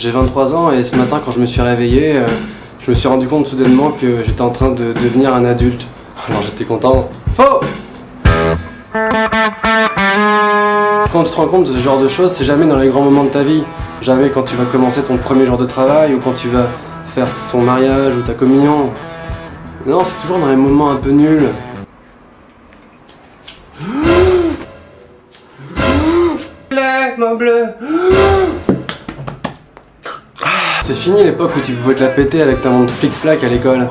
J'ai 23 ans et ce matin quand je me suis réveillé, je me suis rendu compte soudainement que j'étais en train de devenir un adulte. Alors j'étais content. Faux! Quand tu te rends compte de ce genre de choses, c'est jamais dans les grands moments de ta vie. Jamais quand tu vas commencer ton premier jour de travail ou quand tu vas faire ton mariage ou ta communion. Non, c'est toujours dans les moments un peu nuls. Mon bleu. C'est fini l'époque où tu pouvais te la péter avec ta montre flic-flac à l'école.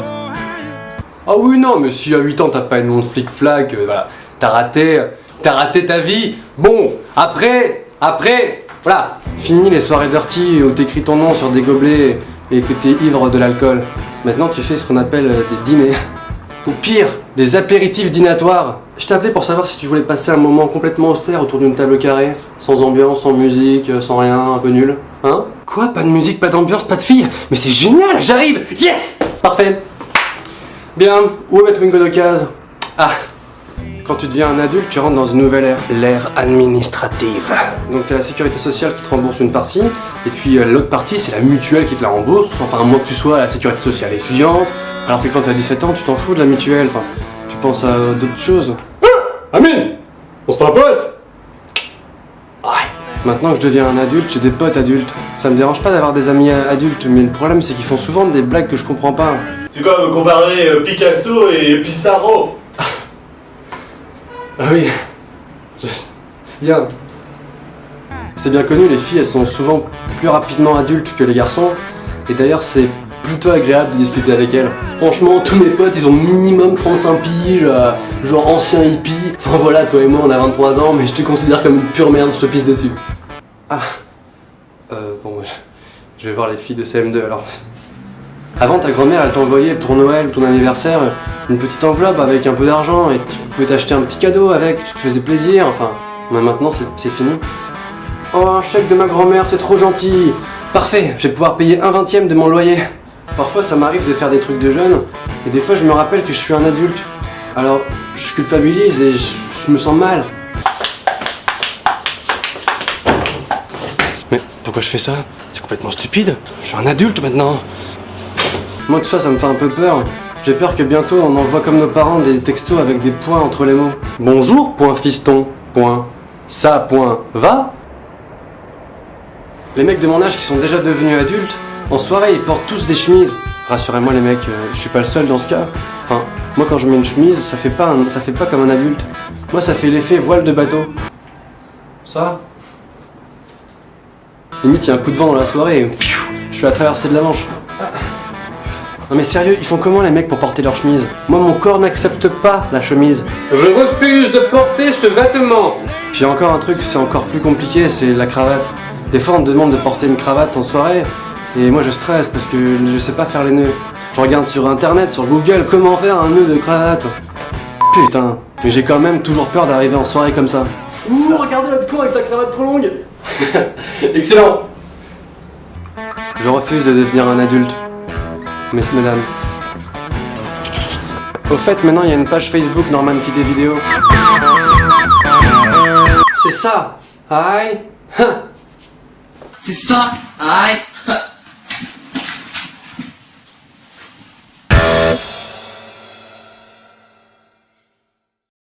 Ah oui non, mais si à 8 ans t'as pas une montre flic-flac, voilà, t'as raté ta vie. Bon, après, voilà. Fini les soirées dirty où t'écris ton nom sur des gobelets et que t'es ivre de l'alcool. Maintenant tu fais ce qu'on appelle des dîners. Ou pire, des apéritifs dînatoires. Je t'ai appelé pour savoir si tu voulais passer un moment complètement austère autour d'une table carrée, sans ambiance, sans musique, sans rien, un peu nul. Hein? Quoi? Pas de musique, pas d'ambiance, pas de filles? Mais c'est génial, j'arrive! Yes! Parfait. Bien, où est ma Twingo d'occasion? Ah, quand tu deviens un adulte, tu rentres dans une nouvelle ère, l'ère administrative. Donc t'as la sécurité sociale qui te rembourse une partie, et puis l'autre partie c'est la mutuelle qui te la rembourse, enfin à moins que tu sois à la sécurité sociale étudiante, alors que quand t'as 17 ans, tu t'en fous de la mutuelle, enfin, tu penses à d'autres choses. Amine! On se fait la place! Ouais. Maintenant que je deviens un adulte, j'ai des potes adultes. Ça me dérange pas d'avoir des amis adultes, mais le problème c'est qu'ils font souvent des blagues que je comprends pas. C'est quoi me comparer Picasso et Pissarro? Ah oui, c'est bien. C'est bien connu, les filles elles sont souvent plus rapidement adultes que les garçons. Et d'ailleurs c'est plutôt agréable de discuter avec elles. Franchement, tous mes potes ils ont minimum 35 piges, genre anciens hippies. Enfin voilà, toi et moi on a 23 ans, mais je te considère comme une pure merde, je te pisse dessus. Ah, bon, je vais voir les filles de CM2 alors. Avant, ta grand-mère, elle t'envoyait pour Noël ou ton anniversaire une petite enveloppe avec un peu d'argent et tu pouvais t'acheter un petit cadeau avec, tu te faisais plaisir, enfin. Mais maintenant, c'est fini. Oh, un chèque de ma grand-mère, c'est trop gentil. Parfait, je vais pouvoir payer 1/20 de mon loyer. Parfois, ça m'arrive de faire des trucs de jeune et des fois, je me rappelle que je suis un adulte. Alors, je culpabilise et je me sens mal. Mais pourquoi je fais ça? C'est complètement stupide. Je suis un adulte maintenant. Moi tout ça, ça me fait un peu peur. J'ai peur que bientôt on envoie comme nos parents des textos avec des points entre les mots. Bonjour, point fiston, point. Ça, point, va. Les mecs de mon âge qui sont déjà devenus adultes, en soirée ils portent tous des chemises. Rassurez-moi les mecs, je suis pas le seul dans ce cas. Enfin, moi quand je mets une chemise, ça fait pas comme un adulte. Moi ça fait l'effet voile de bateau. Ça? Limite il y a un coup de vent dans la soirée et je suis à traverser de la Manche. Non mais sérieux, ils font comment les mecs pour porter leur chemise? Moi mon corps n'accepte pas la chemise. Je refuse de porter ce vêtement. Puis encore un truc, c'est encore plus compliqué, c'est la cravate. Des fois on me demande de porter une cravate en soirée, et moi je stresse parce que je sais pas faire les nœuds. Je regarde sur internet, sur Google, comment faire un nœud de cravate. Putain, mais j'ai quand même toujours peur d'arriver en soirée comme ça. Ouh, regardez l'autre con avec sa cravate trop longue. Excellent. Je refuse de devenir un adulte. Messieurs, mesdames. Au fait, maintenant il y a une page Facebook Norman fait des vidéos. C'est ça. Aïe. C'est ça. Aïe.